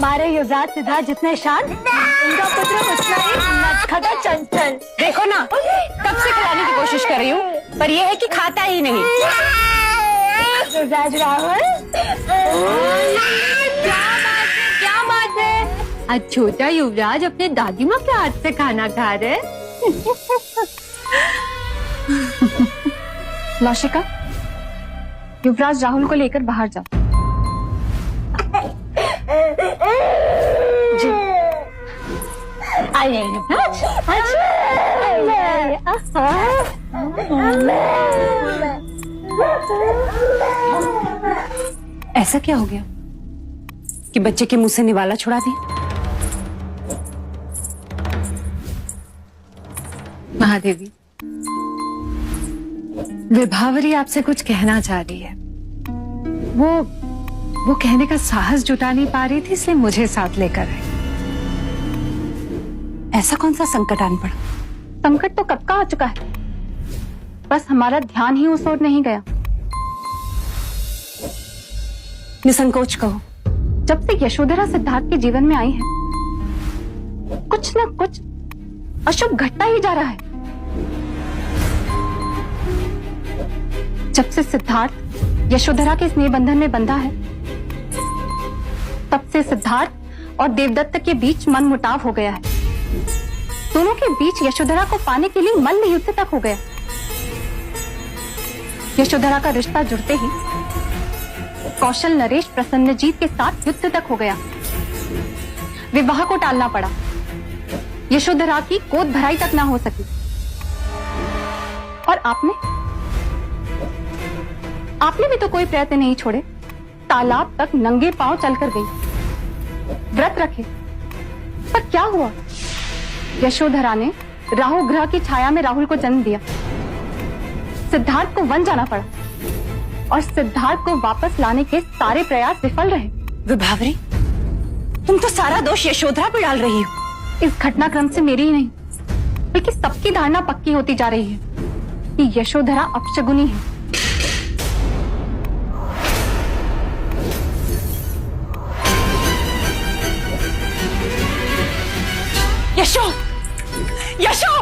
हमारे युवराज सिद्धार्थ जितने शांत, उनका पुत्र उतना ही नटखटा चंचल। देखो ना, कब से खिलाने की कोशिश कर रही हूँ, पर यह है कि खाता ही नहीं। युवराज राहुल, क्या बात है? आज छोटा युवराज अपने दादी माँ के हाथ से खाना खा रहे। लौशिका, युवराज राहुल को लेकर बाहर जाओ। आइए युवराज। ऐसा क्या हो गया कि बच्चे के मुंह से निवाला छुड़ा दिया? महादेवी, विभावरी आपसे कुछ कहना चाह रही है। वो कहने का साहस जुटा नहीं पा रही थी, इसलिए मुझे साथ लेकर आई। ऐसा कौन सा संकट आन पड़ा? संकट तो कब का आ चुका है, बस हमारा ध्यान ही उस ओर नहीं गया। निसंकोच कहो। जब से यशोधरा सिद्धार्थ के जीवन में आई है, कुछ न कुछ अशुभ घटता ही जा रहा है। जब से सिद्धार्थ यशोधरा के स्नेह बंधन में बंधा है, तब से सिद्धार्थ और देवदत्त के बीच मनमुटाव हो गया है। दोनों के बीच यशोधरा को पाने के लिए मल्ल युद्ध तक हो गया। यशोधरा का रिश्ता जुड़ते ही कौशल नरेश प्रसन्नजीत के साथ युद्ध तक हो गया। विवाह को टालना पड़ा, यशोधरा की गोद भराई तक ना हो सकी। और आपने भी तो कोई प्रयत्न नहीं छोड़े। तालाब तक नंगे पांव चलकर गई, व्रत रखे, पर क्या हुआ? यशोधरा ने राहु ग्रह की छाया में राहुल को जन्म दिया। सिद्धार्थ को वन जाना पड़ा और सिद्धार्थ को वापस लाने के सारे प्रयास विफल रहे। विभावरी, तुम तो सारा दोष यशोधरा पर डाल रही हो। इस घटनाक्रम से मेरी ही नहीं, बल्कि सबकी धारणा पक्की होती जा रही है कि यशोधरा अपशगुनी है। यशो, यशो!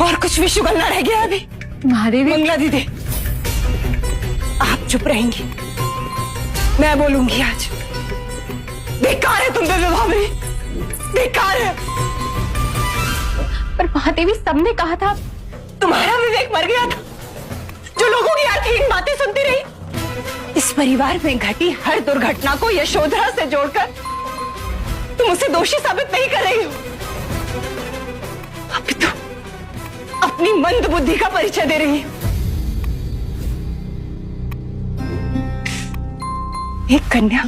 और कुछ भी शुगल ना रह गया अभी। महादेवी, मंगला दीदी, आप चुप रहेंगी, मैं बोलूंगी आज। बेकार है तुम पे विभावरी, बेकार है। पर महादेवी, सबने कहा था। तुम्हारा विवेक मर गया था, जो लोगों की अर्थहीन बातें सुनती रही। इस परिवार में घटी हर दुर्घटना को यशोधरा से जोड़कर तुम उसे दोषी साबित नहीं कर रही हो। अब तो अपनी मंद बुद्धि का परिचय दे रही हो। एक कन्या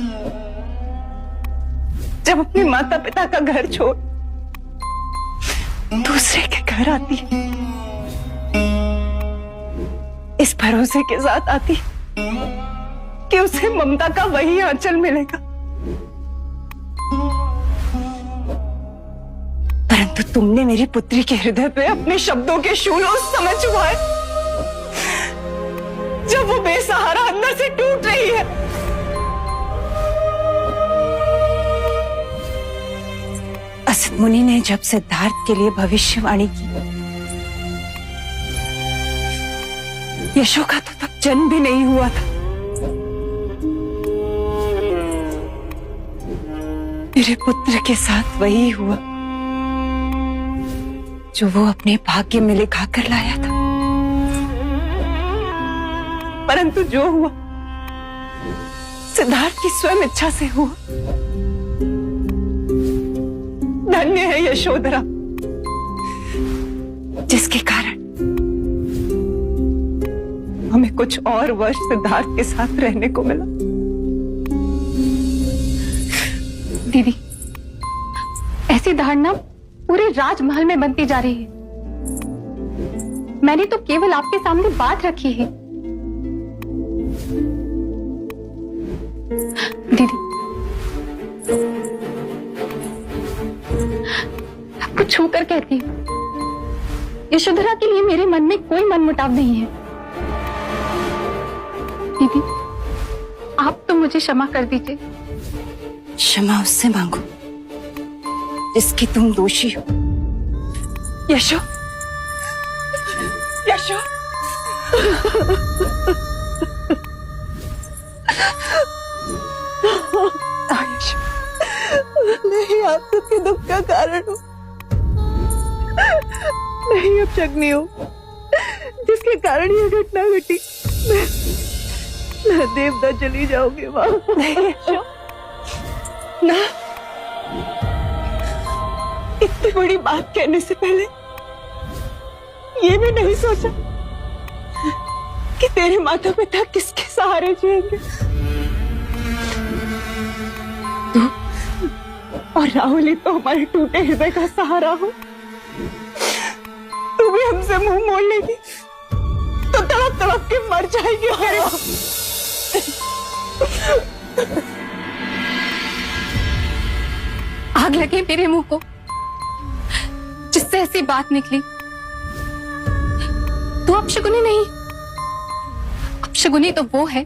जब अपने माता पिता का घर छोड़ दूसरे के घर आती है, इस भरोसे के साथ आती है कि उसे ममता का वही आंचल मिलेगा, परंतु तुमने मेरी पुत्री के हृदय पे अपने शब्दों के शूल उस समय चुभाए जब वो बेसहारा अंदर से टूट रही है। असित मुनि ने जब सिद्धार्थ के लिए भविष्यवाणी की, यशो का तो तब जन्म भी नहीं हुआ था। मेरे पुत्र के साथ वही हुआ जो वो अपने भाग्य में लिखा कर लाया था, परंतु जो हुआ सिद्धार्थ की स्वयं इच्छा से हुआ। धन्य है यशोधरा, जिसके कारण हमें कुछ और वर्ष सिद्धार्थ के साथ रहने को मिला। दीदी, ऐसी धारणा पूरे राजमहल में बनती जा रही है। मैंने तो केवल आपके सामने बात रखी है। दीदी, आपको छूकर कहती हूँ, यशोधरा के लिए मेरे मन में कोई मनमुटाव नहीं है। दीदी, आप तो मुझे क्षमा कर दीजिए। क्षमा उससे मांगो जिसकी तुम दोषी हो। यशो, यशो, यशो, नहीं, आप सबके दुख का कारण हो। नहीं, अब शग्नी हो जिसके कारण ये घटना घटी। मैं देवता चली जाऊंगी माँ। नहीं यशो, ना, इतनी बड़ी बात कहने से पहले ये भी नहीं सोचा कि तेरे माता पिता किसके सहारे जिएंगे। तू और राहुल ही तो हमारे टूटे हृदय का सहारा हो। तू भी हमसे मुंह मोड़ लेगी तो तड़प तड़प के मर जाएगी। आग लगे मेरे मुंह को जिससे ऐसी बात निकली। तू अपशगुनी नहीं, अपशगुनी तो वो है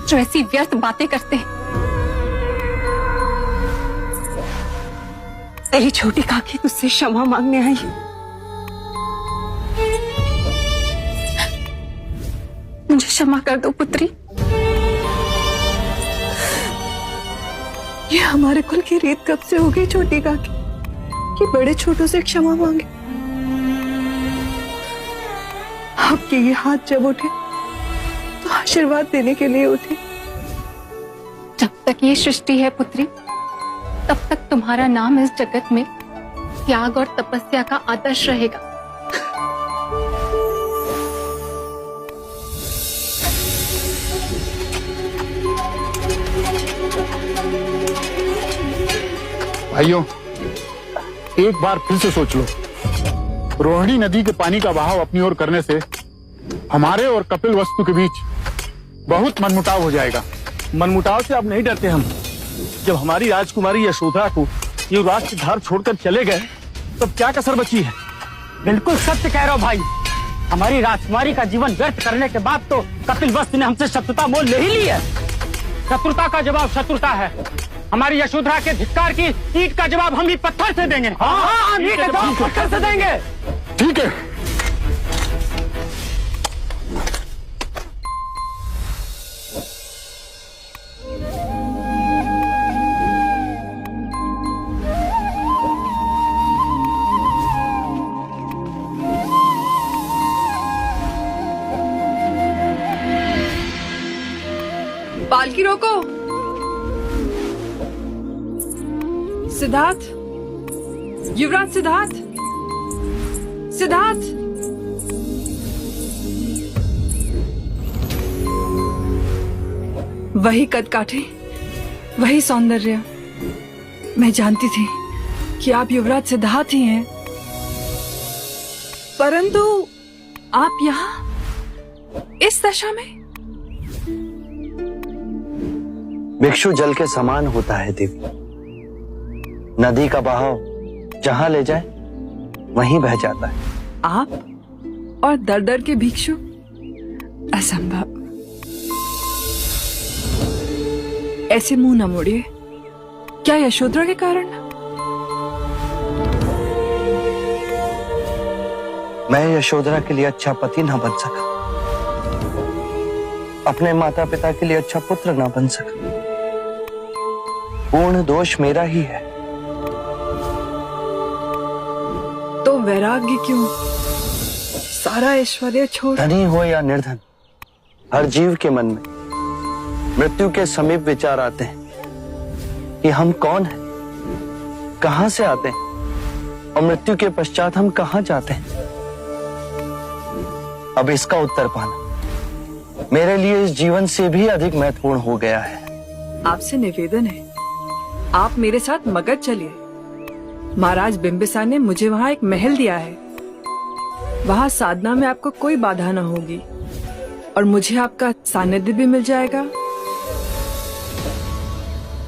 जो ऐसी व्यर्थ बातें करते हैं। तेरी छोटी काकी तुझसे क्षमा मांगने आई। मुझे क्षमा कर दो पुत्री। ये हमारे कुल की रीत कब से हो गई छोटी काकी कि बड़े छोटों से क्षमा मांगे। आपके ये हाथ जब उठे तो आशीर्वाद देने के लिए उठे। जब तक ये सृष्टि है पुत्री, तब तक तुम्हारा नाम इस जगत में त्याग और तपस्या का आदर्श रहेगा। भाइयों, एक बार फिर से सोच लो, रोहिणी नदी के पानी का बहाव अपनी ओर करने से हमारे और कपिल वस्तु के बीच बहुत मनमुटाव हो जाएगा। मनमुटाव से अब नहीं डरते हम। जब हमारी राजकुमारी यशोधरा को युवराज की धार छोड़कर चले गए तब क्या कसर बची है। बिल्कुल सत्य कह रहे हो भाई। हमारी राजकुमारी का जीवन व्यर्थ करने के बाद तो कपिल वस्तु ने हमसे शत्रुता मोल ले ही ली है। शत्रुता का जवाब शत्रुता है। हमारी यशोधरा के धिक्कार की ईंट का जवाब हम भी पत्थर से देंगे। हाँ, ईंट का जवाब पत्थर से देंगे। ठीक है। पालकी रोको। सिद्धार्थ, युवराज सिद्धार्थ, सिद्धार्थ। वही कद काठे, वही सौंदर्य। मैं जानती थी कि आप युवराज सिद्धार्थ ही हैं, परंतु आप यहाँ इस दशा में। भिक्षु जल के समान होता है देवी। नदी का बहाव जहां ले जाए वहीं बह जाता है। आप और दर दर के भिक्षु, असंभव। ऐसे मुंह न मोड़िए। क्या यशोधरा के कारण? मैं यशोधरा के लिए अच्छा पति ना बन सका, अपने माता पिता के लिए अच्छा पुत्र ना बन सका। पूर्ण दोष मेरा ही है। तो वैराग्य क्यों? सारा ऐश्वर्य छोड़। धनी हो या निर्धन, हर जीव के मन में मृत्यु के समीप विचार आते हैं कि हम कौन हैं, कहां से आते हैं और मृत्यु के पश्चात हम कहां जाते हैं। अब इसका उत्तर पाना मेरे लिए इस जीवन से भी अधिक महत्वपूर्ण हो गया है। आपसे निवेदन है, आप मेरे साथ मगध चलिए। महाराज बिंबिसार ने मुझे वहाँ एक महल दिया है। वहाँ साधना में आपको कोई बाधा न होगी और मुझे आपका सानिध्य भी मिल जाएगा।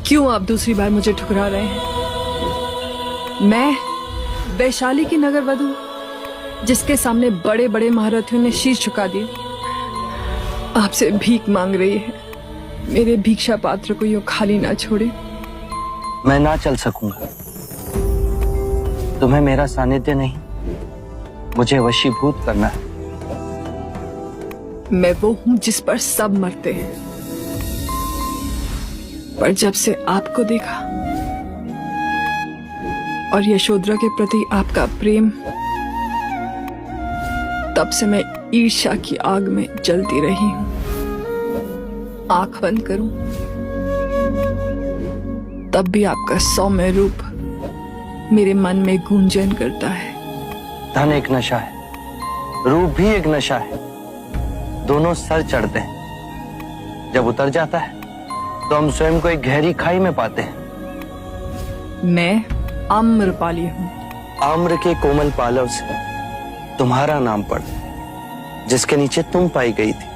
क्यों आप दूसरी बार मुझे ठुकरा रहे हैं? मैं वैशाली की नगर वधू, जिसके सामने बड़े बड़े महारथियों ने शीश झुका दिए, आपसे भीख मांग रही है। मेरे भिक्षा पात्र को यूं खाली ना छोड़े। मैं ना चल सकूंगा। तुम्हें मेरा सानिध्य नहीं, मुझे वशीभूत करना है। मैं वो हूं जिस पर सब मरते हैं, पर जब से आपको देखा और यशोधरा के प्रति आपका प्रेम, तब से मैं ईर्ष्या की आग में जलती रही हूं। आंख बंद करूं तब भी आपका सौम्य रूप मेरे मन में गूंजन करता है। धन एक नशा है, रूप भी एक नशा है। दोनों सर चढ़ते हैं, जब उतर जाता है तो हम स्वयं को एक गहरी खाई में पाते हैं। मैं आम्रपाली हूं। आम्र के कोमल पालव से तुम्हारा नाम पड़ा, जिसके नीचे तुम पाई गई थी।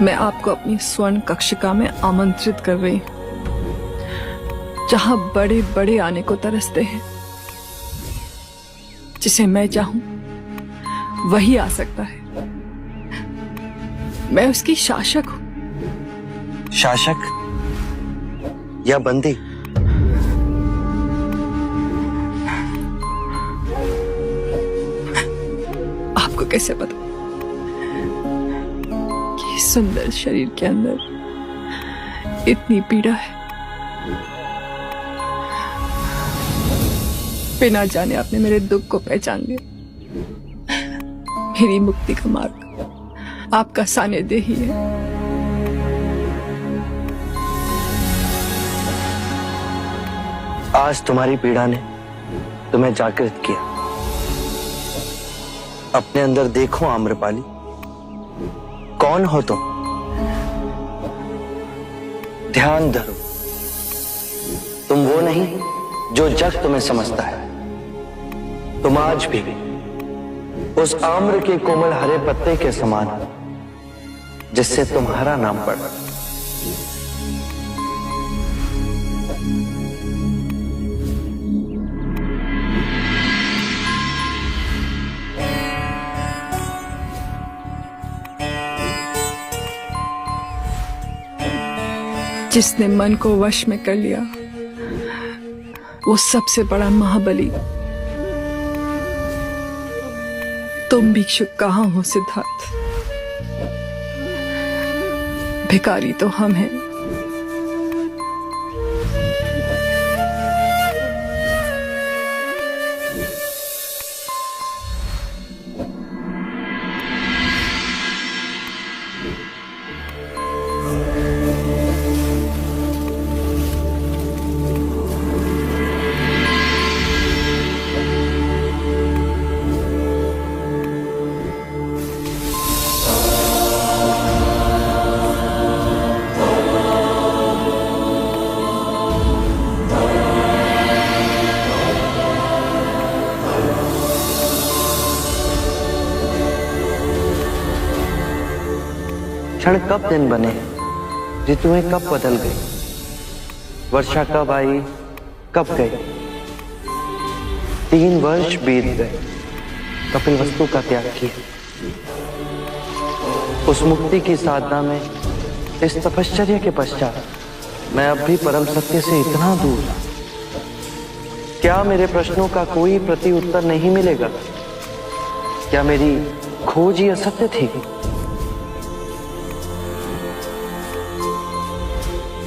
मैं आपको अपनी स्वर्ण कक्षिका में आमंत्रित कर रही हूं, जहां बड़े बड़े आने को तरसते हैं। जिसे मैं चाहूं वही आ सकता है। मैं उसकी शासक हूं। शासक या बंदी? आपको कैसे पता कि इस सुंदर शरीर के अंदर इतनी पीड़ा है? बिना जाने आपने मेरे दुख को पहचान लिया। मेरी मुक्ति का मार्ग आपका सानिध्य ही है। आज तुम्हारी पीड़ा ने तुम्हें जागृत किया। अपने अंदर देखो आम्रपाली, कौन हो तुम? ध्यान धरो, तुम वो नहीं जो जग तुम्हें समझता है। तुम आज भी उस आम्र के कोमल हरे पत्ते के समान, जिससे तुम्हारा नाम पड़ा। जिसने मन को वश में कर लिया, वो सबसे बड़ा महाबली। तुम भिक्षुक कहाँ हो सिद्धार्थ? भिखारी तो हम हैं। क्षण कब दिन बने, ऋतुएं कब बदल गई, वर्षा कब आई कब गई। 3 वर्ष बीत गए कपिलवस्तु का त्याग किया। उस मुक्ति की साधना में, इस तपश्चर्या के पश्चात मैं अब भी परम सत्य से इतना दूर। क्या मेरे प्रश्नों का कोई प्रति उत्तर नहीं मिलेगा? क्या मेरी खोज ही असत्य थी?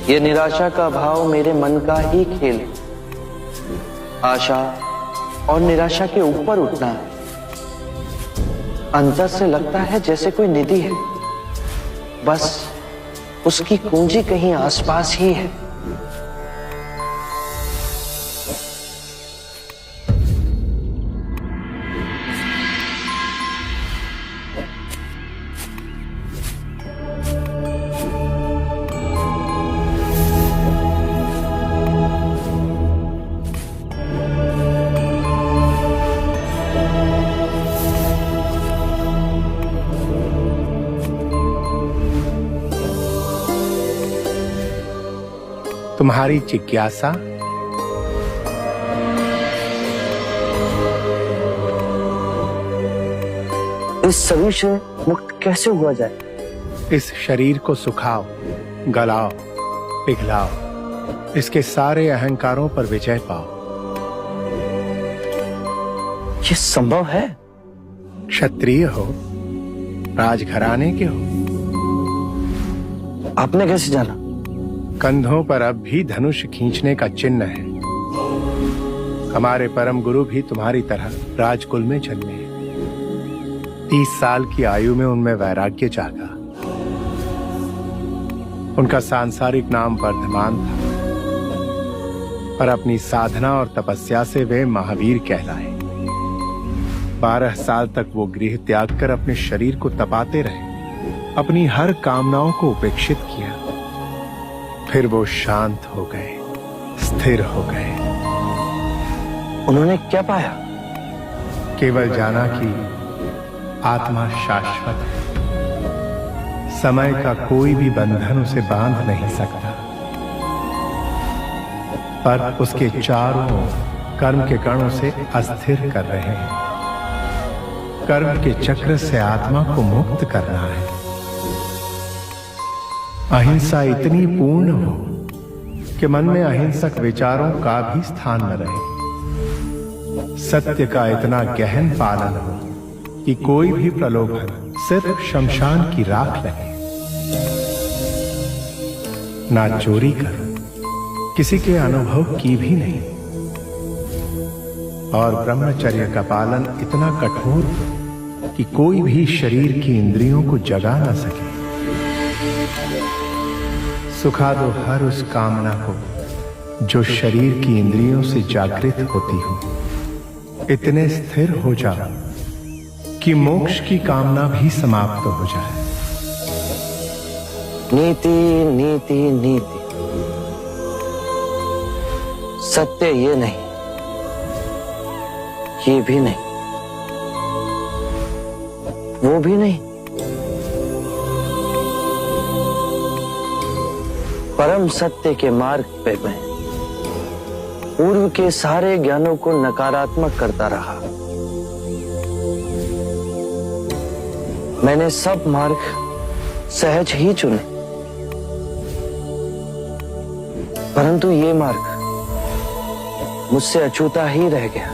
ये निराशा का भाव मेरे मन का ही खेल है। आशा और निराशा के ऊपर उठना है। अंतर से लगता है जैसे कोई निधि है, बस उसकी कुंजी कहीं आसपास ही है। तुम्हारी जिज्ञासा इस सभी से मुक्त कैसे हुआ जाए? इस शरीर को सुखाओ, गलाओ, पिघलाओ, इसके सारे अहंकारों पर विजय पाओ। ये संभव है? क्षत्रिय हो, राजघराने के हो। आपने कैसे जाना? कंधों पर अब भी धनुष खींचने का चिन्ह है। हमारे परम गुरु भी तुम्हारी तरह राजकुल में जन्मे हैं। 30 साल की आयु में उनमें वैराग्य जागा। उनका सांसारिक नाम वर्धमान था, पर अपनी साधना और तपस्या से वे महावीर कहलाए। 12 साल तक वो गृह त्याग कर अपने शरीर को तपाते रहे, अपनी हर कामनाओं को उपेक्षित किया। फिर वो शांत हो गए, स्थिर हो गए। उन्होंने क्या पाया? केवल जाना कि आत्मा शाश्वत है। समय का कोई भी बंधन उसे बांध नहीं सकता, पर उसके चारों ओर कर्म के कण उसे अस्थिर कर रहे हैं। कर्म के चक्र से आत्मा को मुक्त करना है। अहिंसा इतनी पूर्ण हो कि मन में अहिंसक विचारों का भी स्थान न रहे। सत्य का इतना गहन पालन हो कि कोई भी प्रलोभन सिर्फ शमशान की राख लगे। ना चोरी कर, किसी के अनुभव की भी नहीं, और ब्रह्मचर्य का पालन इतना कठोर कि कोई भी शरीर की इंद्रियों को जगा न सके। सुखा दो हर उस कामना को जो शरीर की इंद्रियों से जागृत होती हो। इतने स्थिर हो जाओ कि मोक्ष की कामना भी समाप्त हो जाए। नीति नीति नीति। सत्य ये नहीं, ये भी नहीं, वो भी नहीं। परम सत्य के मार्ग पे मैं पूर्व के सारे ज्ञानों को नकारात्मक करता रहा। मैंने सब मार्ग सहज ही चुने, परंतु ये मार्ग मुझसे अछूता ही रह गया।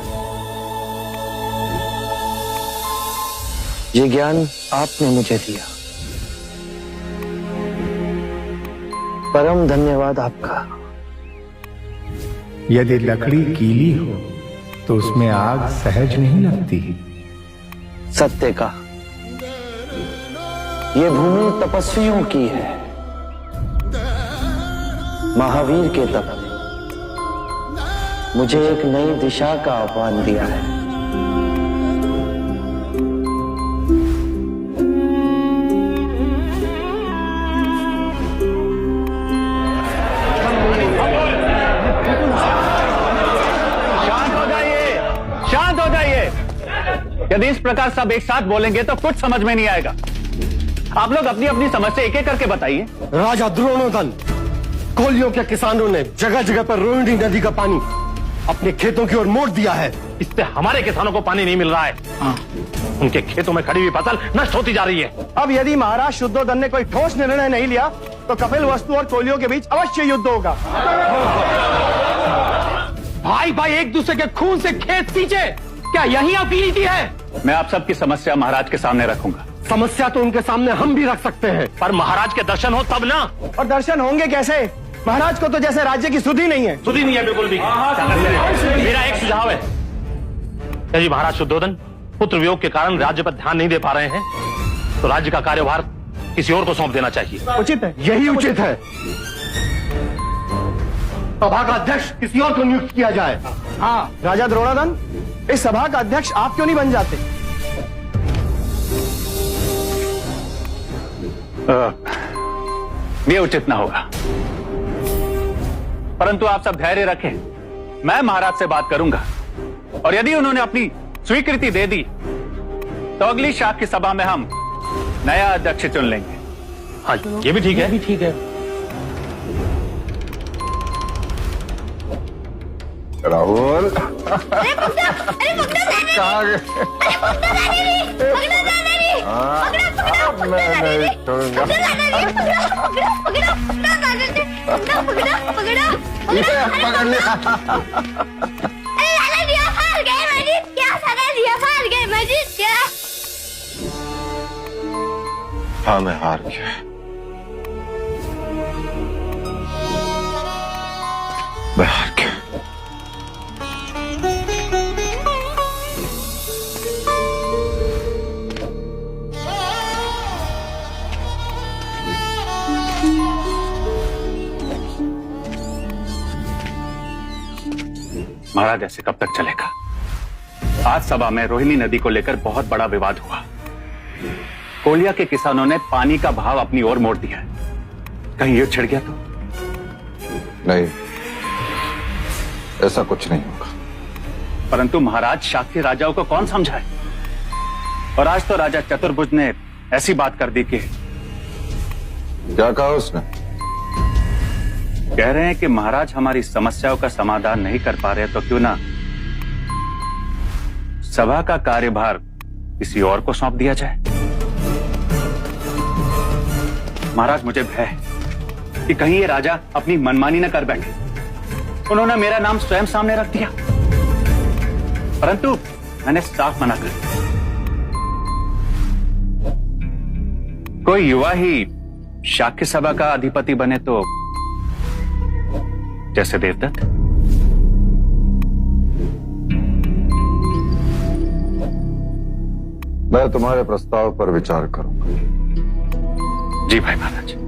ये ज्ञान आपने मुझे दिया, परम धन्यवाद आपका। यदि लकड़ी गीली हो तो उसमें आग सहज नहीं लगती। सत्य का ये भूमि तपस्वियों की है। महावीर के तप ने मुझे एक नई दिशा का आह्वान दिया है। यदि इस प्रकार सब एक साथ बोलेंगे तो कुछ समझ में नहीं आएगा। आप लोग अपनी अपनी समस्या एक एक करके बताइए। राजा द्रोणोदन, कोलियों के किसानों ने जगह जगह पर रोहिणी नदी का पानी अपने खेतों की ओर मोड़ दिया है। इससे हमारे किसानों को पानी नहीं मिल रहा है। उनके खेतों में खड़ी हुई फसल नष्ट होती जा रही है। अब यदि महाराज शुद्धोधन ने कोई ठोस निर्णय नहीं लिया तो कपिल वस्तु और कोलियों के बीच अवश्य युद्ध होगा। भाई भाई एक दूसरे के खून से खेत सींचे, क्या यही आपकी नीति है? मैं आप सबकी समस्या महाराज के सामने रखूंगा। समस्या तो उनके सामने हम भी रख सकते हैं, पर महाराज के दर्शन हो तब ना। और दर्शन होंगे कैसे? महाराज को तो जैसे राज्य की सुधि नहीं है। सुधी नहीं है बिल्कुल भी। मेरा एक सुझाव है, यदि महाराज शुद्धोधन पुत्र वियोग के कारण राज्य पर ध्यान नहीं दे पा रहे हैं तो राज्य का कार्यभार किसी और को सौंप देना चाहिए। उचित है, यही उचित है। सभा का अध्यक्ष किसी और को नियुक्त किया जाए। हाँ राजा द्रोणादन, इस सभा का अध्यक्ष आप क्यों नहीं बन जाते? ये उचित ना होगा, परंतु आप सब धैर्य रखें। मैं महाराज से बात करूंगा और यदि उन्होंने अपनी स्वीकृति दे दी तो अगली शाख की सभा में हम नया अध्यक्ष चुन लेंगे। हाँ ये भी ठीक है। राहुल अरे कहाँ गए? मैं नहीं छोड़ूंगा। ये पकड़ लिया। हाँ मैं हार गया। मैं हार गया। महाराज ऐसे कब तक चलेगा? आज सभा में रोहिणी नदी को लेकर बहुत बड़ा विवाद हुआ। कोलिया के किसानों ने पानी का भाव अपनी ओर मोड़ दिया। कहीं युद्ध छिड़ गया तो? नहीं, ऐसा कुछ नहीं होगा। परंतु महाराज, शाक्य राजाओं को कौन समझाए? और आज तो राजा चतुर्भुज ने ऐसी बात कर दी कि क्या कहा उसने? कह रहे हैं कि महाराज हमारी समस्याओं का समाधान नहीं कर पा रहे तो क्यों ना सभा का कार्यभार किसी और को सौंप दिया जाए। महाराज, मुझे भय है कि कहीं ये राजा अपनी मनमानी न कर बैठे। उन्होंने मेरा नाम स्वयं सामने रख दिया, परंतु मैंने साफ मना कर दिया। कोई युवा ही शाक्य सभा का अधिपति बने तो, जैसे देवदत्त। मैं तुम्हारे प्रस्ताव पर विचार करूंगा। जी भाई महाराज।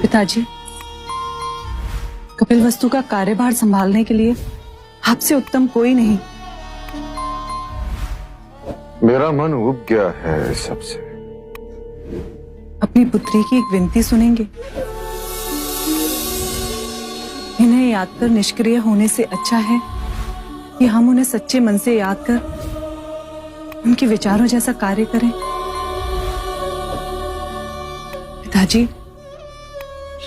पिताजी, कपिलवस्तु का कार्यभार संभालने के लिए आपसे उत्तम कोई नहीं। मेरा मन उब गया है सबसे। अपनी पुत्री की एक विनती सुनेंगे? इन्हें याद कर निष्क्रिय होने से अच्छा है कि हम उन्हें सच्चे मन से याद कर उनके विचारों जैसा कार्य करें। पिताजी,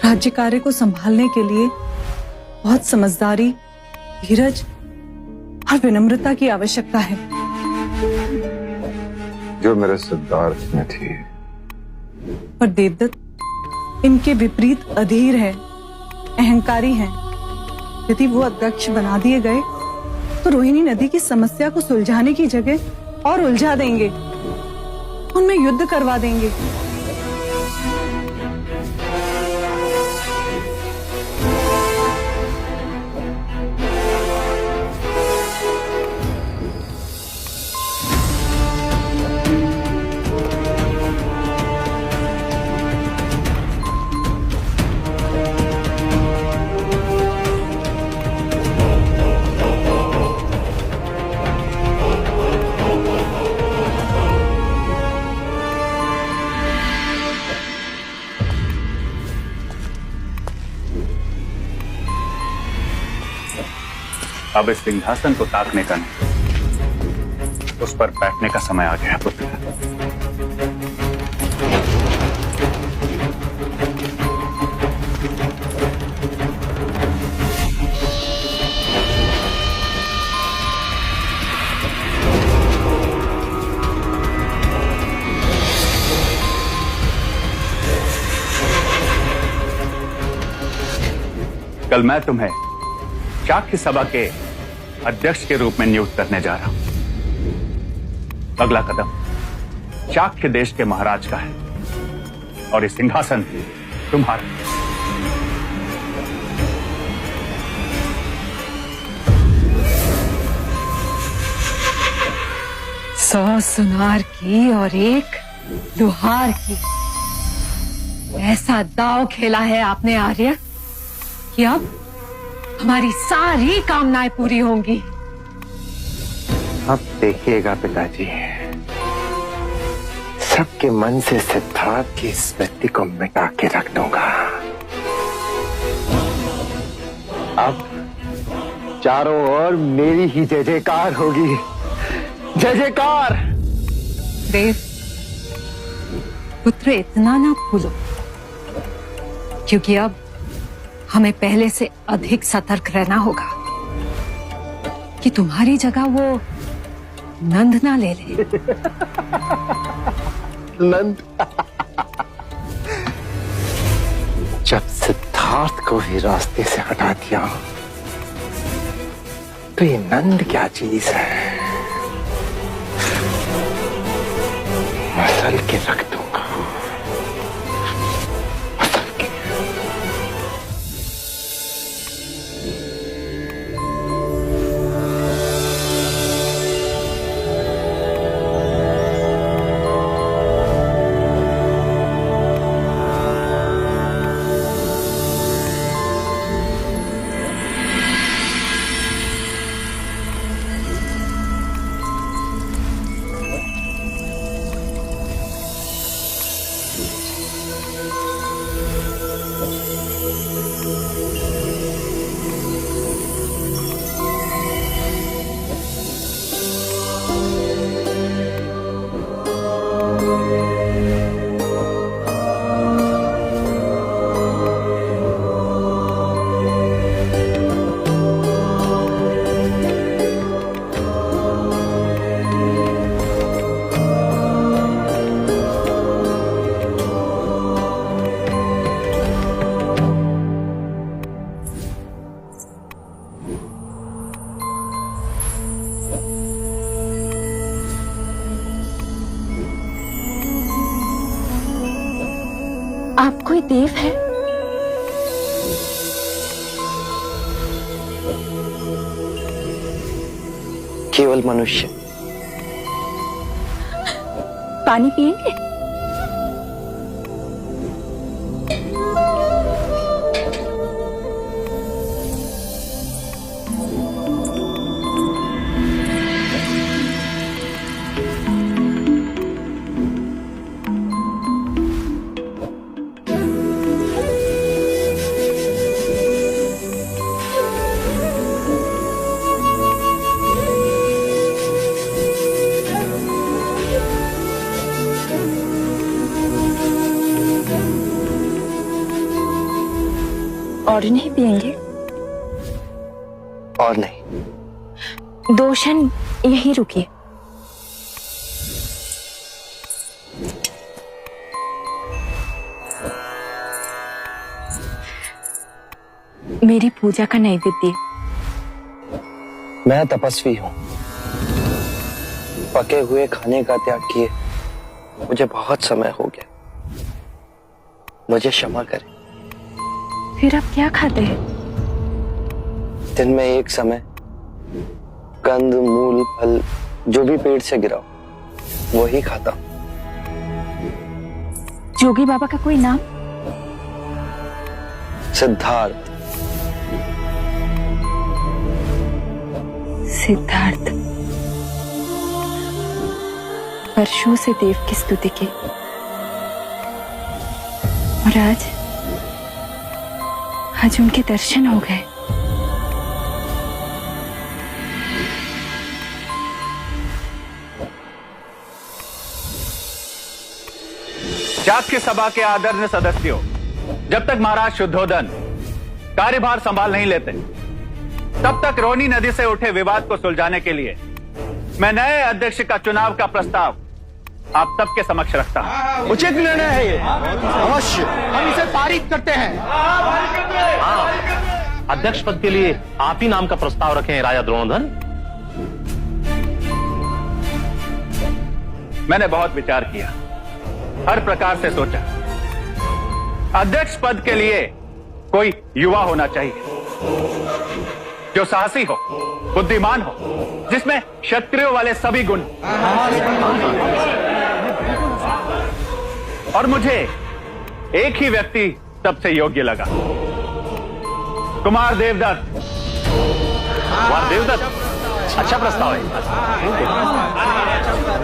राज्य कार्य को संभालने के लिए बहुत समझदारी, धीरज और विनम्रता की आवश्यकता है, जो मेरे सिद्धार्थ में थी। पर देवदत्त इनके विपरीत अधीर है, अहंकारी हैं। यदि वो अध्यक्ष बना दिए गए तो रोहिणी नदी की समस्या को सुलझाने की जगह और उलझा देंगे, उनमें युद्ध करवा देंगे। अब इस सिंहासन को ताकने का नहीं, उस पर बैठने का समय आ गया पुत्र। कल मैं तुम्हें शाक्य सभा के अध्यक्ष के रूप में नियुक्त करने जा रहा हूं। अगला कदम शाक्य देश के महाराज का है और ये सिंहासन तुम्हारा। सौ सुनार की और एक लुहार की, ऐसा दांव खेला है आपने आर्य कि अब हमारी सारी कामनाएं पूरी होंगी। अब देखिएगा पिताजी, सबके मन से सिद्धार्थ की स्मृति को मिटा के रख दूंगा। अब चारों ओर मेरी ही जय जयकार होगी। जय जयकार। देव, पुत्र इतना ना भूलो, क्योंकि अब हमें पहले से अधिक सतर्क रहना होगा कि तुम्हारी जगह वो नंद ना ले ले। नंद? जब सिद्धार्थ को ही रास्ते से हटा दिया तो ये नंद क्या चीज है? मसल के रख दूंगा, मसल के। आप कोई देव है? केवल मनुष्य। पानी पिएंगे? और नहीं पिएंगे? और नहीं। 2 क्षण यहीं रुकिए। मेरी पूजा का नैवेद्य। मैं तपस्वी हूं, पके हुए खाने का त्याग किए मुझे बहुत समय हो गया, मुझे क्षमा करें। फिर आप क्या खाते हैं? दिन में एक समय कंद मूल फल जो भी पेट से गिरा वो ही खाता हूं। जोगी बाबा का कोई नाम? सिद्धार्थ। सिद्धार्थ। वर्षों से देव की स्तुति की और आज उनके दर्शन हो गए। शाक्य सभा के आदरणीय सदस्यों, जब तक महाराज शुद्धोदन कार्यभार संभाल नहीं लेते तब तक रोहिणी नदी से उठे विवाद को सुलझाने के लिए मैं नए अध्यक्ष का चुनाव का प्रस्ताव आप सबके समक्ष रखता हूं। उचित निर्णय है ये। अवश्य हम इसे पारित करते हैं। अध्यक्ष पद के लिए आप ही नाम का प्रस्ताव रखें राजा द्रोणोधन। मैंने बहुत विचार किया, हर प्रकार से सोचा। अध्यक्ष पद के लिए कोई युवा होना चाहिए जो साहसी हो, बुद्धिमान हो, जिसमें क्षत्रियों वाले सभी गुण। और मुझे एक ही व्यक्ति सबसे योग्य लगा, कुमार देवदत्त। वाह देवदत्त, अच्छा प्रस्ताव है।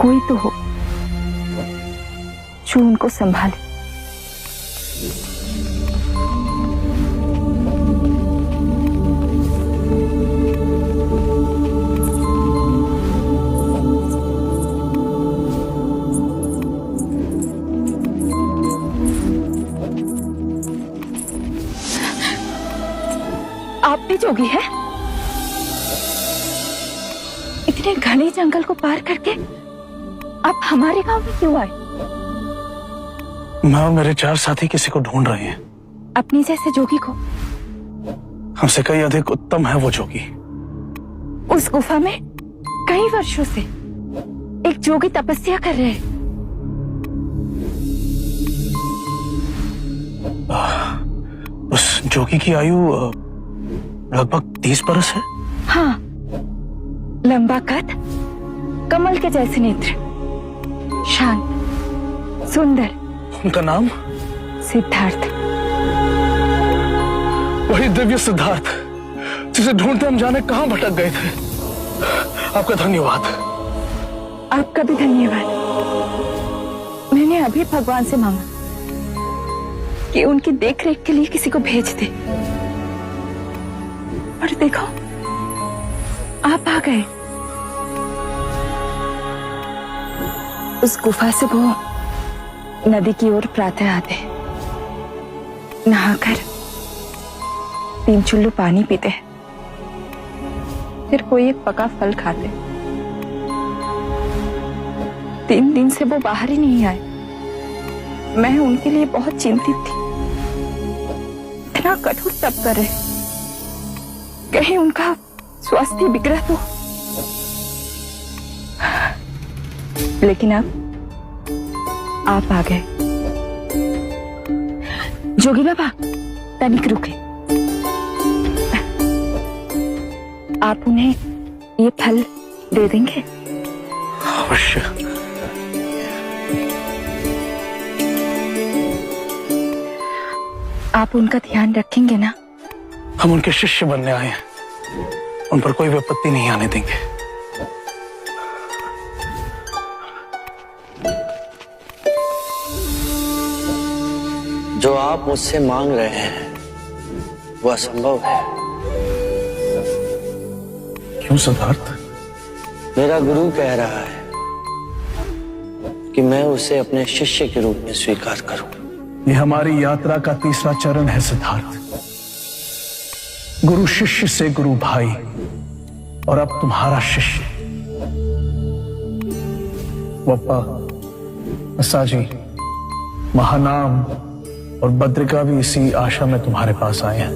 कोई तो हो जो उनको संभाले। आप भी जोगी है? इतने घने जंगल को पार करके आप हमारे गांव में क्यों आए? मैं और मेरे 4 साथी किसी को ढूंढ रहे हैं। अपनी जैसे जोगी को? हमसे कई अधिक उत्तम है वो जोगी। उस गुफा में कई वर्षों से एक जोगी तपस्या कर रहे हैं। उस जोगी की आयु लगभग 30 बरस है। हाँ, लंबा कद, कमल के जैसे नेत्र, शांत, सुंदर। उनका नाम? सिद्धार्थ। वही दिव्य सिद्धार्थ जिसे ढूंढते हम जाने कहां भटक गए थे। आपका धन्यवाद। आपका भी धन्यवाद। मैंने अभी भगवान से मांगा कि उनकी देखरेख के लिए किसी को भेज दे, और देखो आप आ गए। उस गुफा से वो नदी की ओर प्रातः आते, नहाकर 3 चुल्लू पानी पीते, फिर कोई एक पका फल खाते। 3 दिन से वो बाहर ही नहीं आए। मैं उनके लिए बहुत चिंतित थी। इतना कठोर तप कर रहे, कहीं उनका स्वास्थ्य बिगड़ा तो। लेकिन अब आप आ गए। जोगी बाबा तनिक रुके। आप उन्हें ये फल दे देंगे? अवश्य। आप उनका ध्यान रखेंगे ना? हम उनके शिष्य बनने आए हैं, उन पर कोई विपत्ति नहीं आने देंगे। जो आप मुझसे मांग रहे हैं वो असंभव है। क्यों सिद्धार्थ? मेरा गुरु कह रहा है कि मैं उसे अपने शिष्य के रूप में स्वीकार करूं। ये हमारी यात्रा का 3रा चरण है सिद्धार्थ। गुरु शिष्य से गुरु भाई, और अब तुम्हारा शिष्य। वप्पा, असाजी, महानाम और बद्रिका भी इसी आशा में तुम्हारे पास आए हैं।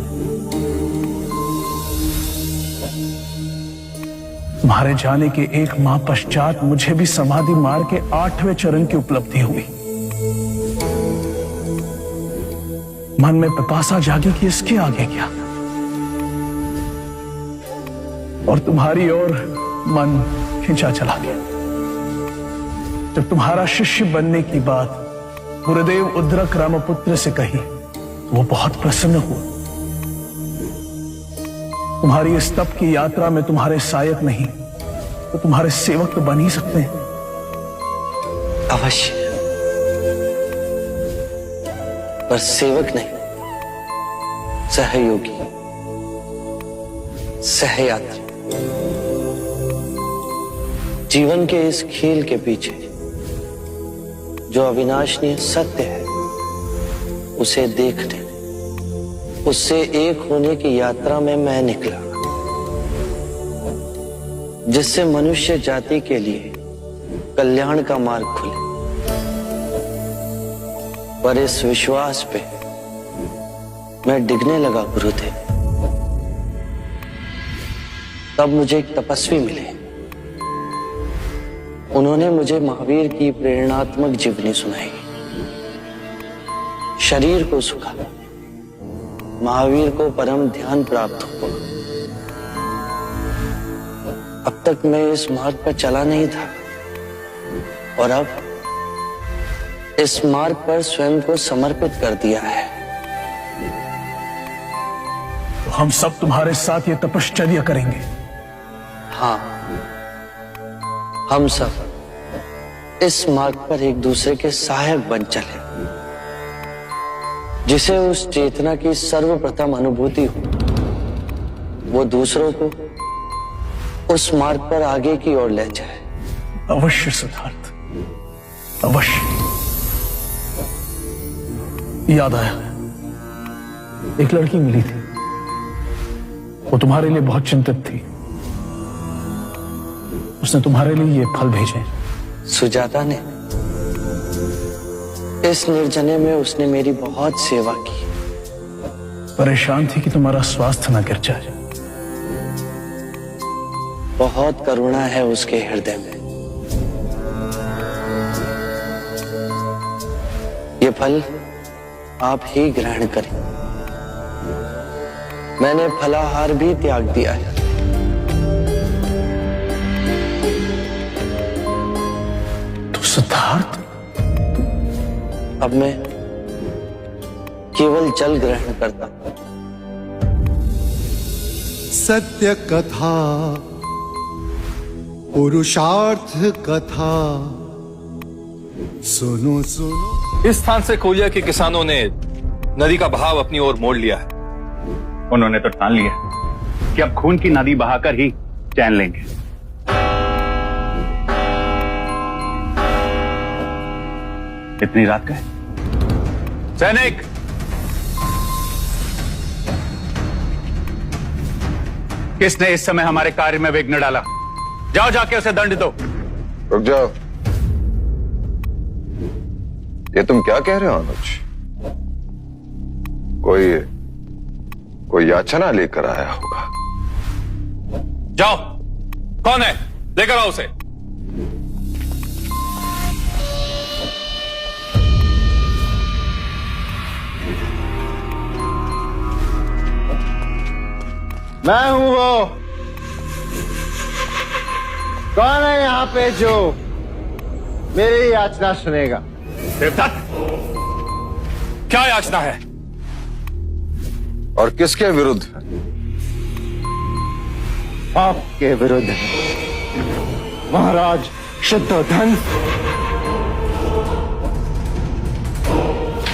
तुम्हारे जाने के 1 माह पश्चात मुझे भी समाधि मार्ग के 8वें चरण की उपलब्धि हुई। मन में पिपासा जागी कि इसके आगे क्या, और तुम्हारी ओर मन खिंचा चला गया। जब तुम्हारा शिष्य बनने की बात गुरुदेव उद्रक रामपुत्र से कही, वो बहुत प्रसन्न हुआ। तुम्हारी इस तप की यात्रा में तुम्हारे सहायक नहीं तो तुम्हारे सेवक तो बन ही सकते हैं। अवश्य, पर सेवक नहीं, सहयोगी, सहयात्री। जीवन के इस खेल के पीछे जो अविनाशनीय सत्य है, उसे देखने, उससे एक होने की यात्रा में मैं निकला, जिससे मनुष्य जाति के लिए कल्याण का मार्ग खुले। पर इस विश्वास पे मैं डिगने लगा गुरुदेव। तब मुझे एक तपस्वी मिले। उन्होंने मुझे महावीर की प्रेरणात्मक जीवनी सुनाई। शरीर को सुखा, महावीर को परम ध्यान प्राप्त हुआ। अब तक मैं इस मार्ग पर चला नहीं था, और अब इस मार्ग पर स्वयं को समर्पित कर दिया है। तो हम सब तुम्हारे साथ ये तपश्चर्या करेंगे। हाँ, हम सब इस मार्ग पर एक दूसरे के सहायक बन चले, जिसे उस चेतना की सर्वप्रथम अनुभूति हो, वो दूसरों को उस मार्ग पर आगे की ओर ले जाए। अवश्य सिद्धार्थ, अवश्य। याद आया, एक लड़की मिली थी, वो तुम्हारे लिए बहुत चिंतित थी। उसने तुम्हारे लिए ये फल भेजे। सुजाता ने। इस निर्जने में उसने मेरी बहुत सेवा की। परेशान थी कि तुम्हारा स्वास्थ्य न गिर जाए। बहुत करुणा है उसके हृदय में। ये फल आप ही ग्रहण करें। मैंने फलाहार भी त्याग दिया है। तो सिद्धार्थ, अब मैं केवल जल ग्रहण करता हूं। सत्य कथा, पुरुषार्थ कथा, सुनो सुनो। इस स्थान से कोलिया के किसानों ने नदी का बहाव अपनी ओर मोड़ लिया है। उन्होंने तो ठान लिया कि अब खून की नदी बहाकर ही चैन लेंगे। इतनी रात का है। सैनिक, किसने इस समय हमारे कार्य में विघ्न डाला? जाओ जाके उसे दंड दो। रुक जाओ, ये तुम क्या कह रहे हो अनुज? कोई याचना लेकर आया होगा। जाओ, कौन है? लेकर आओ उसे। मैं हूं वो। कौन है यहाँ पे जो मेरी याचना सुनेगा? देवदत्त, क्या याचना है? और किसके विरुद्ध है? आपके विरुद्ध महाराज शुद्धोधन।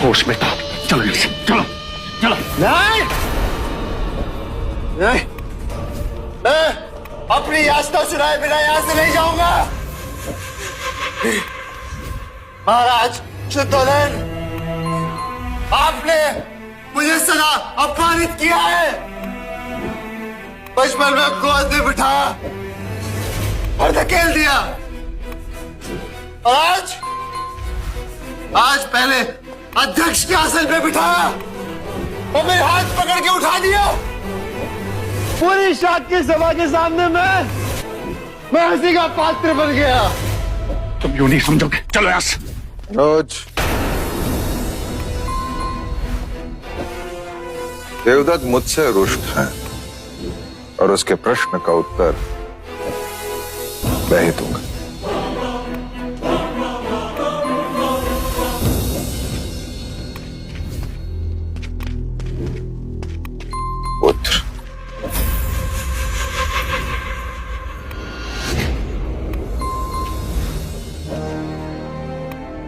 होश में था। चलो यहां से, चलो चलो। नहीं, नहीं, मैं अपनी याचना सुनाए बिना यहां से नहीं जाऊंगा। महाराज शुद्धोधन, आपने मुझे सदा अपमानित किया है। बचपन में गोद में बिठाया और धकेल दिया, और आज पहले अध्यक्ष के आसन पे बिठाया और मेरे हाथ पकड़ के उठा दिया। पूरी शाक्य सभा के सामने मैं हंसी का पात्र बन गया। तुम यूं नहीं समझोगे। चलो यहां से। अनुज, देवदत्त मुझसे रुष्ट है और उसके प्रश्न का उत्तर मैं ही दूंगा। पुत्र,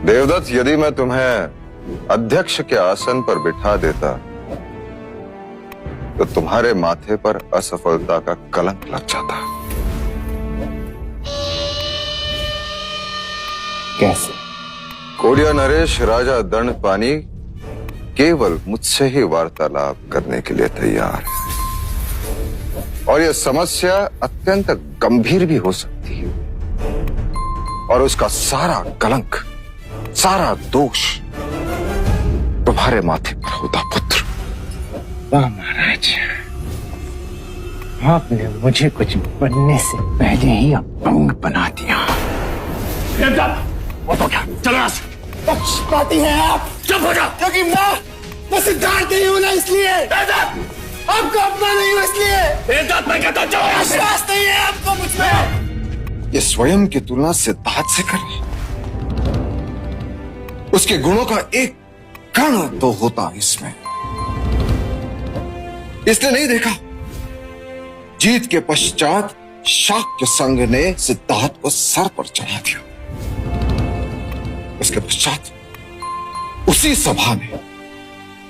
देवदत्त, यदि मैं तुम्हें अध्यक्ष के आसन पर बिठा देता तो तुम्हारे माथे पर असफलता का कलंक लग जाता। कैसे? कोलिया नरेश राजा दंडपानी केवल मुझसे ही वार्तालाप करने के लिए तैयार है, और यह समस्या अत्यंत गंभीर भी हो सकती है, और उसका सारा कलंक, सारा दोष तुम्हारे माथे पर होता। पुत्र, वाह महाराज, आपने मुझे कुछ बनने से पहले ही अपंग बना दिया। वो तो क्या? चलो यहां से। पक्षपाती हैं आप। चुप हो जाओ। क्योंकि मैं सिद्धार्थ नहीं हूं ना, इसलिए आपको अपना नहीं हूं, इसलिए देवदत्त, मैं कहता हूं चलो यहां से। विश्वास नहीं है आपको मुझ पे। ये स्वयं की तुलना सिद्धार्थ से कर, उसके गुणों का एक कण तो होता इसमें। इसने नहीं देखा, जीत के पश्चात शाक्य संघ ने सिद्धार्थ को सर पर चढ़ा दिया। उसके पश्चात उसी सभा में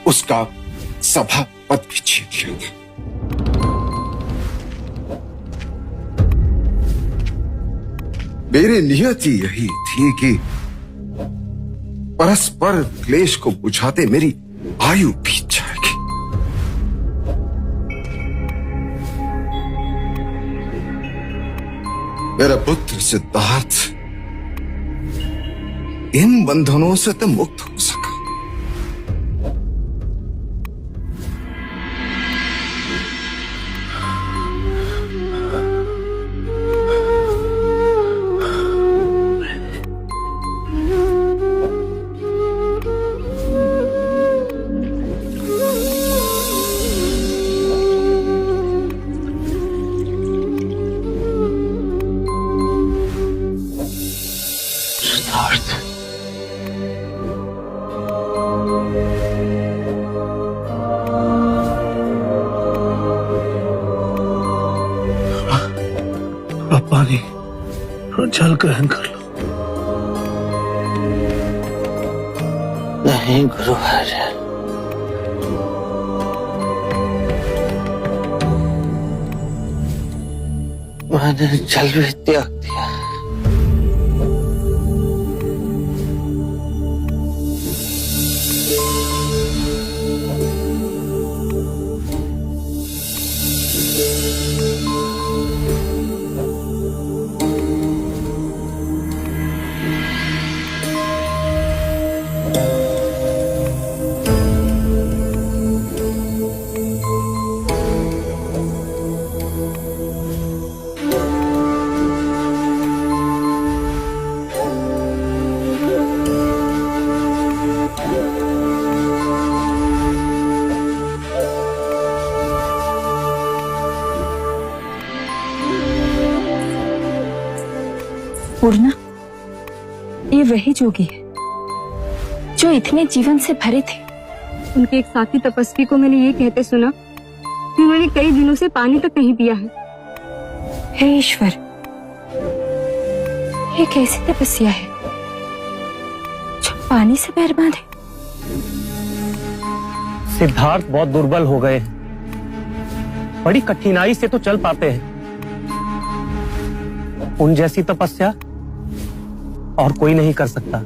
उसका सभा पद भी छीन लिया था। मेरी नियति यही थी कि परस्पर क्लेश को बुझाते मेरी आयु बीत जाएगी। मेरा पुत्र सिद्धार्थ इन बंधनों से तो मुक्त हो सका। पानी और जल ग्रहण कर लो। नहीं गुरुवर, मैंने जल भी त्याग दिया। पूर्णा, ये वही जोगी है जो इतने जीवन से भरे थे। उनके एक साथी तपस्वी को मैंने ये कहते सुना कि उन्होंने कई दिनों से पानी तक नहीं पिया है। हे ईश्वर, ये कैसी तपस्या है जो पानी से पैर बांधे? सिद्धार्थ बहुत दुर्बल हो गए हैं, बड़ी कठिनाई से तो चल पाते हैं। उन जैसी तपस्या और कोई नहीं कर सकता।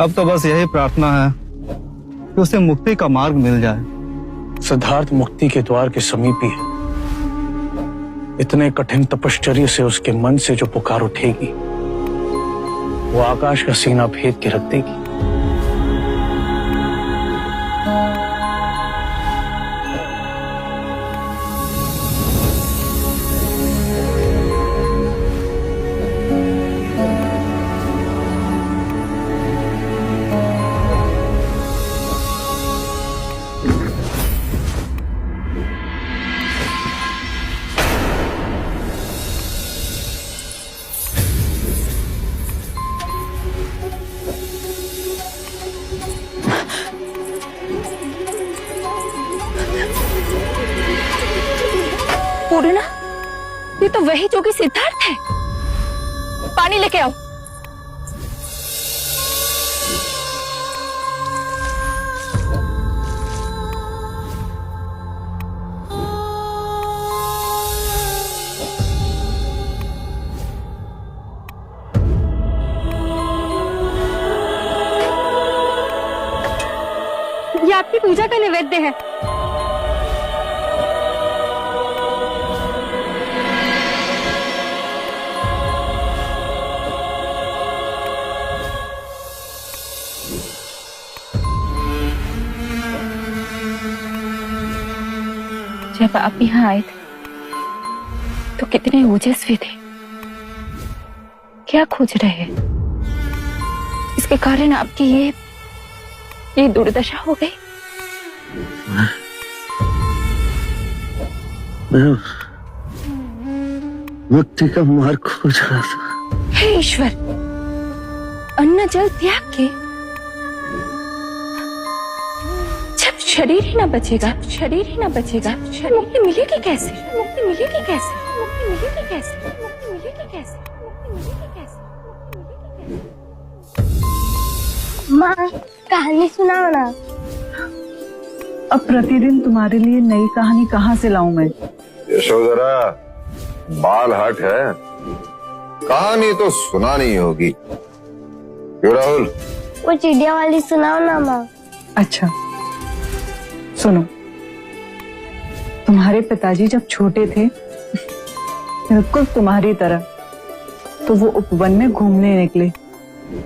अब तो बस यही प्रार्थना है कि उसे मुक्ति का मार्ग मिल जाए। सिद्धार्थ मुक्ति के द्वार के समीप ही है। इतने कठिन तपश्चर्या से उसके मन से जो पुकार उठेगी वो आकाश का सीना भेद के रख देगी। पूर्णा, ये तो वही जोगी सिद्धार्थ है। पानी लेके आओ। ये आपकी पूजा का नैवेद्य है। जब आप यहाँ आए थे तो कितने ओजस्वी थे। क्या खोज रहे हैं? इसके कारण आपकी ये दुर्दशा हो गई। मुक्ति का मार्ग खोज रहा था। हे ईश्वर, अन्न जल त्याग के जब शरीर ही ना बचेगा, मुक्ति मिलेगी कैसे? मुक्ति मिलेगी कैसे? मुक्ति मिलेगी कैसे? मुक्ति मिलेगी कैसे? मुक्ति मिलेगी कैसे? माँ कहानी सुनाओ ना। अब प्रतिदिन तुम्हारे लिए नई कहानी कहाँ से लाऊं मैं? यशोधरा, बाल हट है, कहानी तो सुनानी होगी। क्यों राहुल? वो चिड़िया वाली सुनाओ ना माँ। अच्छा सुनो। तुम्हारे पिताजी जब छोटे थे, बिल्कुल तुम्हारी तरह, तो वो उपवन में घूमने निकले।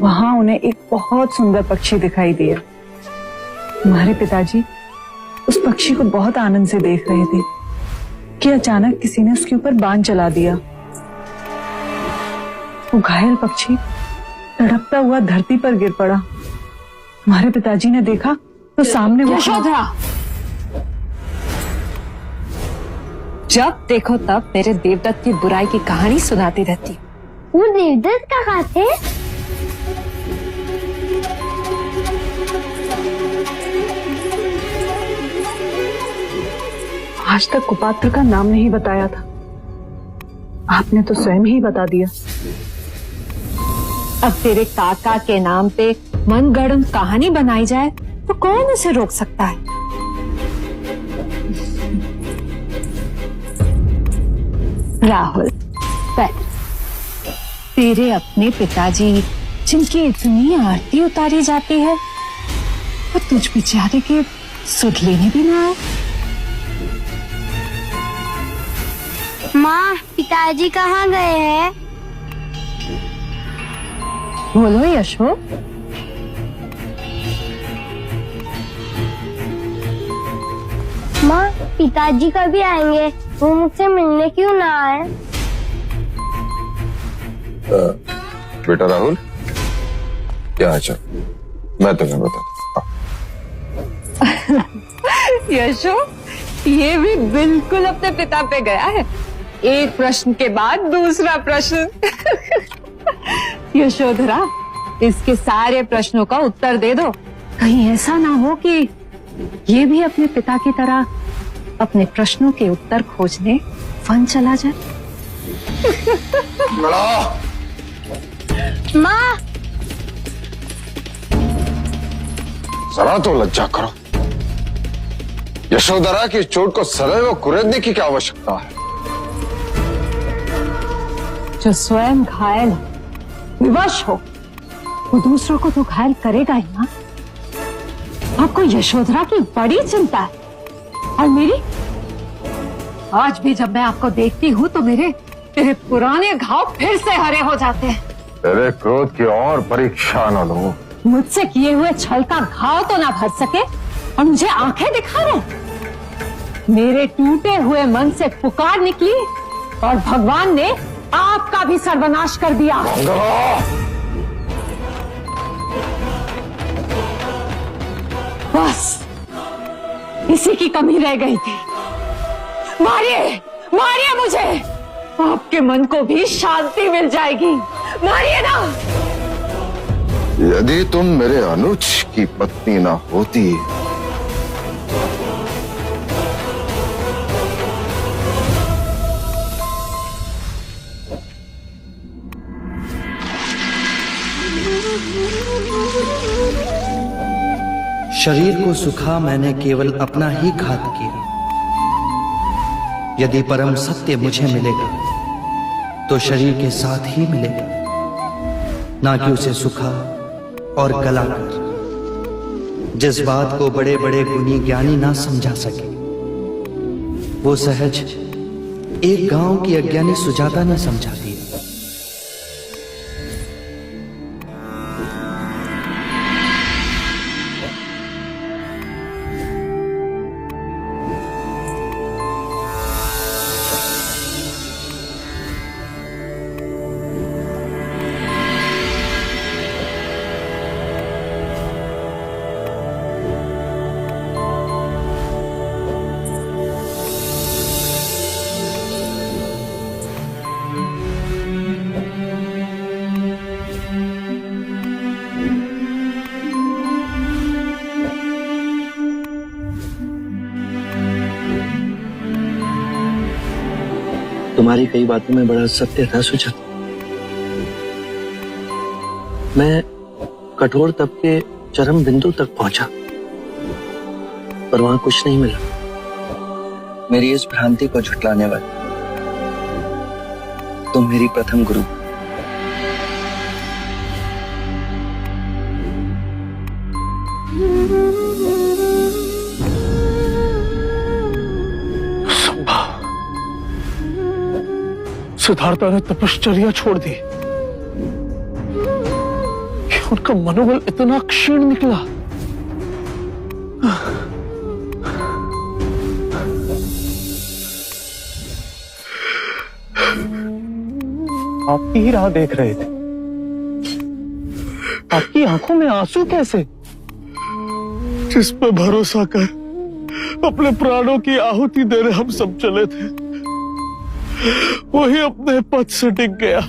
वहां उन्हें एक बहुत सुंदर पक्षी दिखाई दिया। तुम्हारे पिताजी उस पक्षी को बहुत आनंद से देख रहे थे कि अचानक किसी ने उसके ऊपर बाण चला दिया। वो घायल पक्षी तड़पता हुआ धरती पर गिर पड़ा। तुम्हारे पिताजी ने देखा तो सामने वो यशोधरा, जब देखो तब मेरे देवदत्त की बुराई की कहानी सुनाती रहती। वो देवदत्त कहाँ थे? आज तक कुपात्र का नाम नहीं बताया था, आपने तो स्वयं ही बता दिया। अब तेरे काका के नाम पे मनगढ़ंत कहानी बनाई जाए तो कौन उसे रोक सकता है? राहुल, बैठ। तेरे अपने पिताजी जिनकी इतनी आरती उतारी जाती है, वो तुझ बेचारे के सुध लेने भी ना आए। माँ पिताजी कहाँ गए हैं? बोलो यशो। माँ पिताजी कभी आएंगे? वो मुझसे मिलने क्यों ना आए? बेटा राहुल, क्या अच्छा, मैं तुम्हें बताता। यशो, ये भी बिल्कुल अपने पिता पे गया है। एक प्रश्न के बाद दूसरा प्रश्न। यशोधरा, इसके सारे प्रश्नों का उत्तर दे दो। कहीं ऐसा ना हो कि ये भी अपने पिता की तरह अपने प्रश्नों के उत्तर खोजने वन चला जाए। माँ, जरा तो लज्जा करो। यशोधरा की चोट को सदैव कुरेदने की क्या आवश्यकता है? जो स्वयं घायल हो, विवश हो, वो दूसरों को तो घायल करेगा ही ना। आपको यशोधरा की बड़ी चिंता है, और मेरी? आज भी जब मैं आपको देखती हूँ तो मेरे पुराने घाव फिर से हरे हो जाते हैं। तेरे क्रोध की और परीक्षा न लो। मुझसे किए हुए छल का घाव तो ना भर सके और मुझे आंखें दिखा रहे। मेरे टूटे हुए मन से पुकार निकली और भगवान ने आपका भी सर्वनाश कर दिया। बस इसी की कमी रह गई थी। मारिए, मारिए मुझे, आपके मन को भी शांति मिल जाएगी। मारिए ना। यदि तुम मेरे अनुज की पत्नी ना होती शरीर को सुखा मैंने केवल अपना ही घात किया। यदि परम सत्य मुझे मिलेगा तो शरीर के साथ ही मिलेगा, ना कि उसे सुखा और गलाकर। जिस बात को बड़े बड़े गुणी ज्ञानी ना समझा सके, वो सहज एक गांव की अज्ञानी सुजाता ने समझा दिया। तुम्हारी कई बातों में बड़ा सत्य था सुजाता। मैं कठोर तप के चरम बिंदु तक पहुंचा, पर वहां कुछ नहीं मिला। मेरी इस भ्रांति को झुटलाने वाली तुम मेरी प्रथम गुरु। सिद्धार्था ने तपश्चर्या छोड़ दी कि उनका मनोबल इतना क्षीण निकला। आपकी ही राह देख रहे थे, आपकी आंखों में आंसू कैसे? जिस पर भरोसा कर अपने प्राणों की आहुति देने हम सब चले थे, वही अपने पद से टिक गया।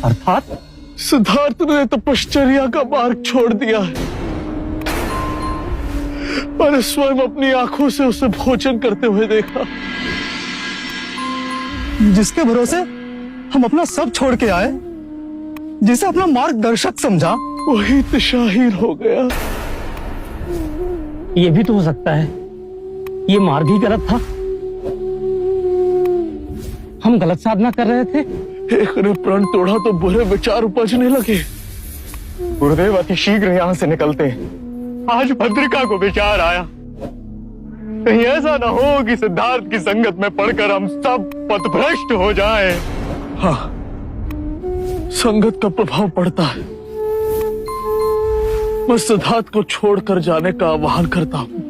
अर्थात सिद्धार्थ ने तपश्चर्या का मार्ग छोड़ दिया है। मैंने स्वयं अपनी आंखों से उसे भोजन करते हुए देखा। जिसके भरोसे हम अपना सब छोड़ के आए, जिसे अपना मार्गदर्शक समझा, वही दिशाहीन हो गया। ये भी तो हो सकता है ये मार्ग ही गलत था, हम गलत साधना कर रहे थे। एक ने प्रण तोड़ा तो बुरे विचार उपजने लगे। गुरुदेव अति शीघ्र यहाँ से निकलते हैं। आज भद्रिका को विचार आया, कहीं ऐसा ना हो कि सिद्धार्थ की संगत में पड़कर हम सब पथभ्रष्ट हो जाएं। हाँ, संगत का प्रभाव पड़ता है। मैं सिद्धार्थ को छोड़कर जाने का आह्वान करता हूं।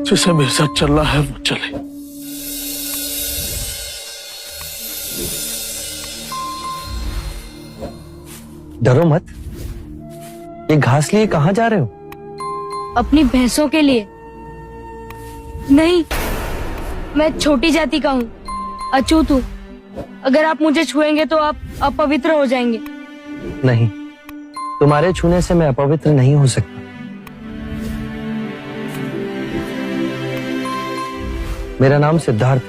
जिसे मेरे साथ चलना है वो चले। डरो मत। ये घास लिए कहाँ जा रहे हो? अपनी भैंसों के लिए। नहीं, मैं छोटी जाति का हूँ, अछूत हूँ। अगर आप मुझे छुएंगे तो आप अपवित्र हो जाएंगे। नहीं, तुम्हारे छूने से मैं अपवित्र नहीं हो सकता। मेरा नाम सिद्धार्थ।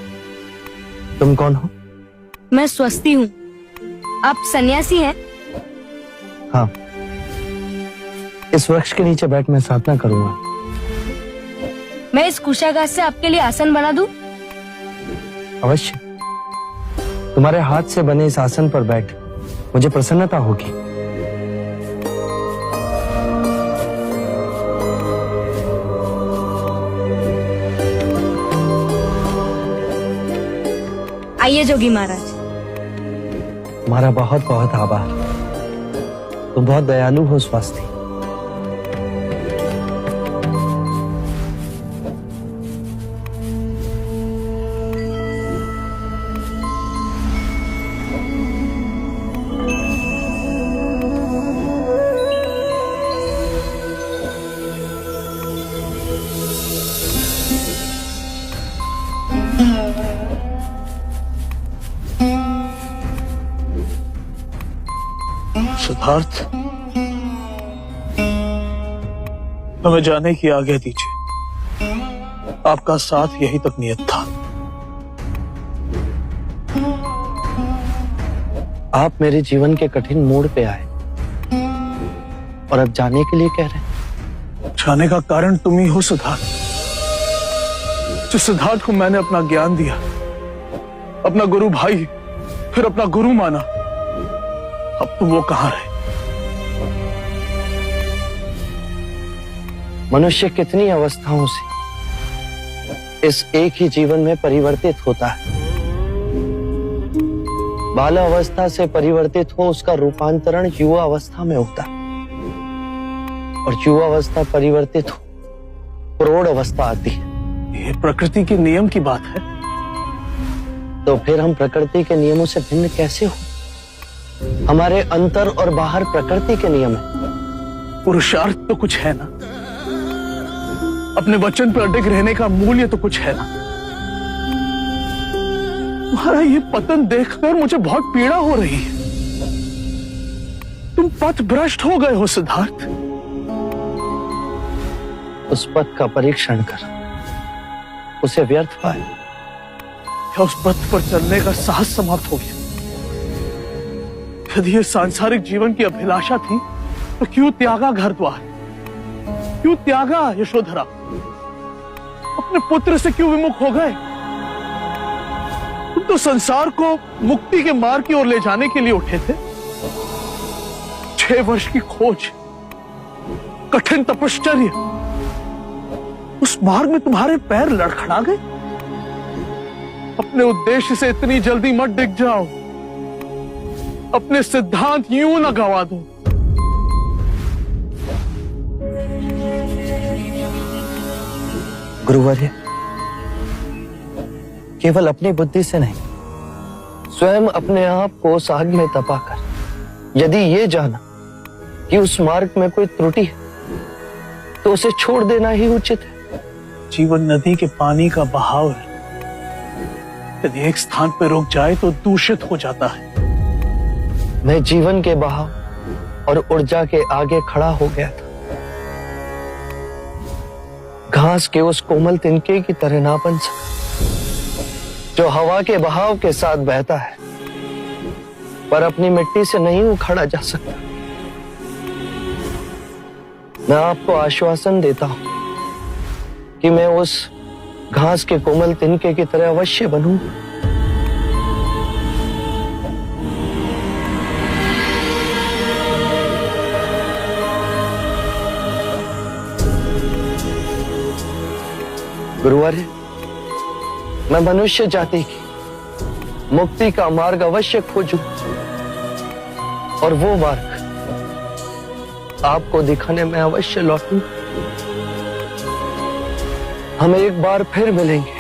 तुम कौन हो? मैं स्वस्ति हूँ। आप सन्यासी हैं? हाँ, इस वृक्ष के नीचे बैठ मैं साधना करूंगा। मैं इस कुशाघास से आपके लिए आसन बना दूं? अवश्य। तुम्हारे हाथ से बने इस आसन पर बैठ मुझे प्रसन्नता होगी। आइए जोगी महाराज। तुम्हारा बहुत बहुत आभार। तुम बहुत दयालु हो स्वास्थ्य। सिद्धार्थ, हमें जाने की आज्ञा दीजिए। आपका साथ यहीं तक नियत था। आप मेरे जीवन के कठिन मोड़ पे आए और अब जाने के लिए कह रहे हैं। जाने का कारण तुम ही हो सिद्धार्थ। जिस सिद्धार्थ को मैंने अपना ज्ञान दिया, अपना गुरु भाई, फिर अपना गुरु माना, अब तुम वो कहां रहे? मनुष्य कितनी अवस्थाओं से इस एक ही जीवन में परिवर्तित होता है। बाल अवस्था से परिवर्तित हो उसका रूपांतरण युवा अवस्था में होता है, और युवा अवस्था परिवर्तित हो प्रौढ़ अवस्था आती है। ये प्रकृति के नियम की बात है। तो फिर हम प्रकृति के नियमों से भिन्न कैसे हो? हमारे अंतर और बाहर प्रकृति के नियम है। पुरुषार्थ तो कुछ है ना, अपने वचन पर अडिग रहने का मूल्य तो कुछ है ना। तुम्हारा ये पतन देखकर मुझे बहुत पीड़ा हो रही है। तुम पथ भ्रष्ट हो गए हो सिद्धार्थ। उस पथ का परीक्षण कर उसे व्यर्थ पाए, या उस पथ पर चलने का साहस समाप्त हो गया? यदि ये सांसारिक जीवन की अभिलाषा थी तो क्यों त्यागा घर द्वार, क्यों त्यागा यशोधरा, अपने पुत्र से क्यों विमुख हो गए? तुम तो संसार को मुक्ति के मार्ग की ओर ले जाने के लिए उठे थे। 6 वर्ष की खोज, कठिन तपश्चर्य, उस मार्ग में तुम्हारे पैर लड़खड़ा गए। अपने उद्देश्य से इतनी जल्दी मत डिग जाओ, अपने सिद्धांत यूं न गवा दो। गुरुवर्य, केवल अपनी बुद्धि से नहीं, स्वयं अपने आप को उस आग में तपाकर यदि ये जाना कि उस मार्ग में कोई त्रुटि है तो उसे छोड़ देना ही उचित है। जीवन नदी के पानी का बहाव है, यदि एक स्थान पर रुक जाए तो दूषित हो जाता है। मैं जीवन के बहाव और ऊर्जा के आगे खड़ा हो गया था, घास के उस कोमल तिनके की तरह ना बन सका जो हवा के बहाव के साथ बहता है पर अपनी मिट्टी से नहीं उखड़ा जा सकता। मैं आपको आश्वासन देता हूं कि मैं उस घास के कोमल तिनके की तरह अवश्य बनूं। गुरुवर्य, मैं मनुष्य जाति की मुक्ति का मार्ग अवश्य खोजूं और वो मार्ग आपको दिखाने में अवश्य लौटूं। हम एक बार फिर मिलेंगे।